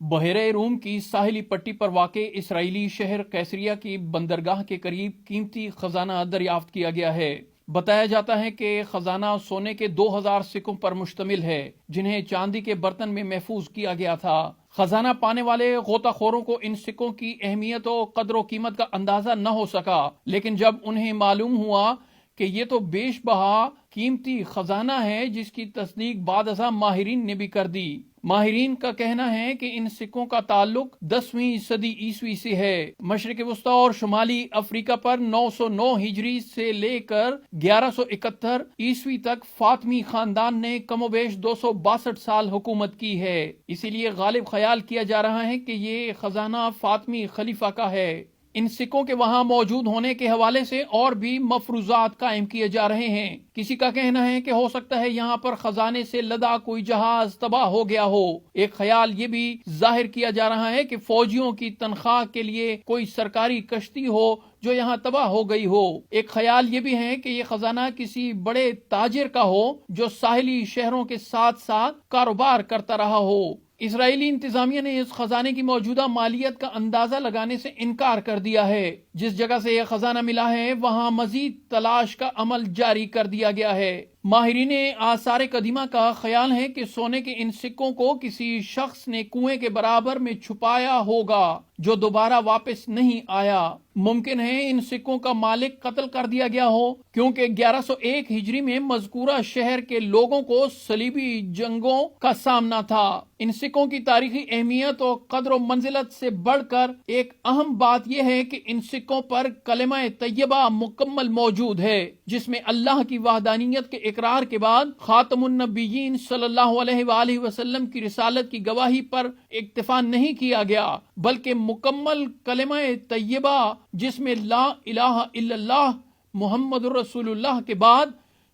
بحیرہ روم کی ساحلی پٹی پر واقع اسرائیلی شہر قیصریہ کی بندرگاہ کے قریب قیمتی خزانہ دریافت کیا گیا ہے۔ بتایا جاتا ہے کہ خزانہ سونے کے 2000 سکوں پر مشتمل ہے، جنہیں چاندی کے برتن میں محفوظ کیا گیا تھا۔ خزانہ پانے والے غوطہ خوروں کو ان سکوں کی اہمیت و قدر و قیمت کا اندازہ نہ ہو سکا، لیکن جب انہیں معلوم ہوا کہ یہ تو بیش بہا قیمتی خزانہ ہے، جس کی تصدیق بعد ازاں ماہرین نے بھی کر دی۔ ماہرین کا کہنا ہے کہ ان سکوں کا تعلق 10ویں صدی عیسوی سے ہے۔ مشرق وسطی اور شمالی افریقہ پر 909 ہجری سے لے کر 1171 عیسوی تک فاطمی خاندان نے کم و بیش 262 سال حکومت کی ہے۔ اسی لیے غالب خیال کیا جا رہا ہے کہ یہ خزانہ فاطمی خلیفہ کا ہے۔ ان سکوں کے وہاں موجود ہونے کے حوالے سے اور بھی مفروضات قائم کیے جا رہے ہیں۔ کسی کا کہنا ہے کہ ہو سکتا ہے یہاں پر خزانے سے لدا کوئی جہاز تباہ ہو گیا ہو۔ ایک خیال یہ بھی ظاہر کیا جا رہا ہے کہ فوجیوں کی تنخواہ کے لیے کوئی سرکاری کشتی ہو جو یہاں تباہ ہو گئی ہو۔ ایک خیال یہ بھی ہے کہ یہ خزانہ کسی بڑے تاجر کا ہو جو ساحلی شہروں کے ساتھ ساتھ کاروبار کرتا رہا ہو۔ اسرائیلی انتظامیہ نے اس خزانے کی موجودہ مالیت کا اندازہ لگانے سے انکار کر دیا ہے۔ جس جگہ سے یہ خزانہ ملا ہے وہاں مزید تلاش کا عمل جاری کر دیا گیا ہے۔ ماہرین آثار قدیمہ کا خیال ہے کہ سونے کے ان سکوں کو کسی شخص نے کنویں کے برابر میں چھپایا ہوگا جو دوبارہ واپس نہیں آیا۔ ممکن ہے ان سکوں کا مالک قتل کر دیا گیا ہو، کیونکہ 1101 ہجری میں مذکورہ شہر کے لوگوں کو صلیبی جنگوں کا سامنا تھا۔ ان سکوں کی تاریخی اہمیت اور قدر و منزلت سے بڑھ کر ایک اہم بات یہ ہے کہ ان سکوں پر کلمہ طیبہ مکمل موجود ہے، جس میں اللہ کی وحدانیت کے اقرار کے بعد خاتم النبیین صلی اللہ علیہ وآلہ وسلم کی رسالت کی گواہی پر اکتفا نہیں کیا گیا، بلکہ مکمل کلمہ طیبہ جس میں لا الہ الا اللہ محمد رسول اللہ کے بعد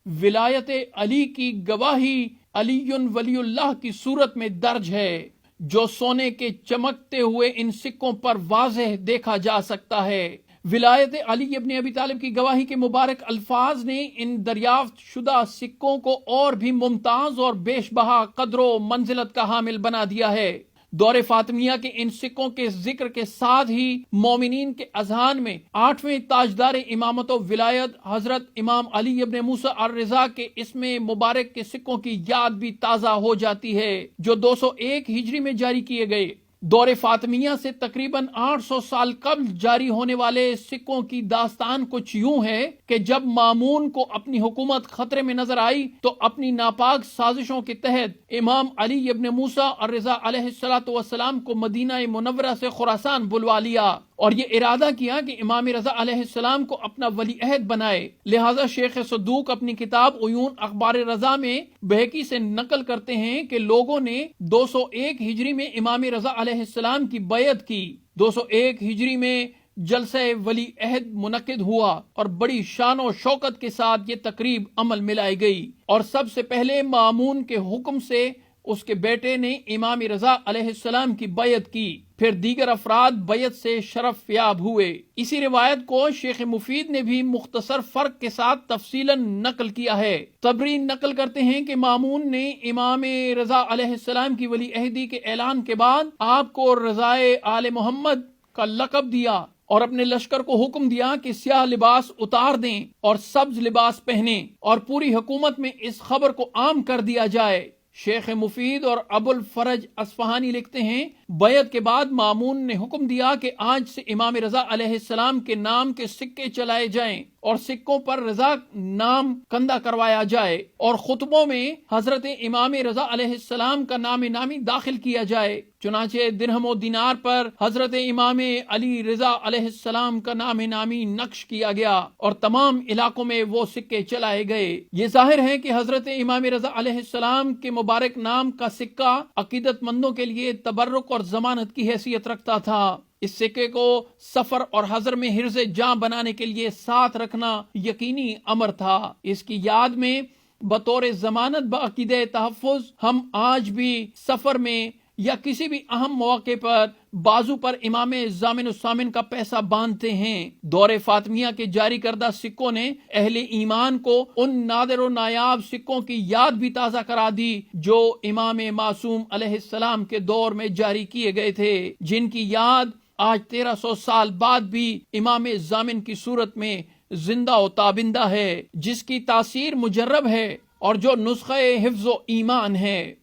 ولایت علی کی گواہی علی ولی اللہ کی صورت میں درج ہے، جو سونے کے چمکتے ہوئے ان سکوں پر واضح دیکھا جا سکتا ہے۔ ولایت علی ابن ابی طالب کی گواہی کے مبارک الفاظ نے ان دریافت شدہ سکوں کو اور بھی ممتاز اور بیش بہا قدر و منزلت کا حامل بنا دیا ہے۔ دور فاطمیہ کے ان سکوں کے ذکر کے ساتھ ہی مومنین کے اذہان میں 8ویں تاجدار امامت و ولایت حضرت امام علی ابن موسیٰ الرضا کے اسم مبارک کے سکوں کی یاد بھی تازہ ہو جاتی ہے، جو 201 ہجری میں جاری کیے گئے۔ دور فاطمیہ سے تقریباً 800 سال قبل جاری ہونے والے سکوں کی داستان کچھ یوں ہے کہ جب مامون کو اپنی حکومت خطرے میں نظر آئی تو اپنی ناپاک سازشوں کے تحت امام علی ابن موسیٰ الرضا علیہ السلام کو مدینہ منورہ سے خراسان بلوا لیا اور یہ ارادہ کیا کہ امام رضا علیہ السلام کو اپنا ولی عہد بنائے۔ لہٰذا شیخ صدوق اپنی کتاب عیون اخبار رضا میں بہقی سے نقل کرتے ہیں کہ لوگوں نے 201 ہجری میں امام رضا علیہ السلام کی بیعت کی۔ 201 ہجری میں جلسہ ولی عہد منعقد ہوا اور بڑی شان و شوکت کے ساتھ یہ تقریب عمل میں لائی گئی، اور سب سے پہلے مامون کے حکم سے اس کے بیٹے نے امام رضا علیہ السلام کی بیعت کی، پھر دیگر افراد بیعت سے شرف یاب ہوئے۔ اسی روایت کو شیخ مفید نے بھی مختصر فرق کے ساتھ تفصیلاً نقل کیا ہے۔ طبری نقل کرتے ہیں کہ مامون نے امام رضا علیہ السلام کی ولی عہدی کے اعلان کے بعد آپ کو رضائے آل محمد کا لقب دیا اور اپنے لشکر کو حکم دیا کہ سیاہ لباس اتار دیں اور سبز لباس پہنیں، اور پوری حکومت میں اس خبر کو عام کر دیا جائے۔ شیخ مفید اور ابو الفرج اصفہانی لکھتے ہیں بیعت کے بعد مامون نے حکم دیا کہ آج سے امام رضا علیہ السلام کے نام کے سکے چلائے جائیں اور سکوں پر رضا نام کندہ کروایا جائے، اور خطبوں میں حضرت امام رضا علیہ السلام کا نام نامی داخل کیا جائے۔ چنانچہ درہم و دینار پر حضرت امام علی رضا علیہ السلام کا نام نامی نقش کیا گیا اور تمام علاقوں میں وہ سکے چلائے گئے۔ یہ ظاہر ہے کہ حضرت امام رضا علیہ السلام کے مبارک نام کا سکہ عقیدت مندوں کے لیے تبرک اور ضمانت کی حیثیت رکھتا تھا۔ اس سکے کو سفر اور حضر میں حرز جاں بنانے کے لیے ساتھ رکھنا یقینی امر تھا۔ اس کی یاد میں بطور ضمانت بعقیدہ تحفظ ہم آج بھی سفر میں یا کسی بھی اہم موقع پر بازو پر امام ضامن السامن کا پیسہ باندھتے ہیں۔ دور فاطمیہ کے جاری کردہ سکوں نے اہل ایمان کو ان نادر و نایاب سکوں کی یاد بھی تازہ کرا دی جو امام معصوم علیہ السلام کے دور میں جاری کیے گئے تھے، جن کی یاد آج 1300 سال بعد بھی امام ضامن کی صورت میں زندہ و تابندہ ہے، جس کی تاثیر مجرب ہے اور جو نسخہ حفظ و ایمان ہے۔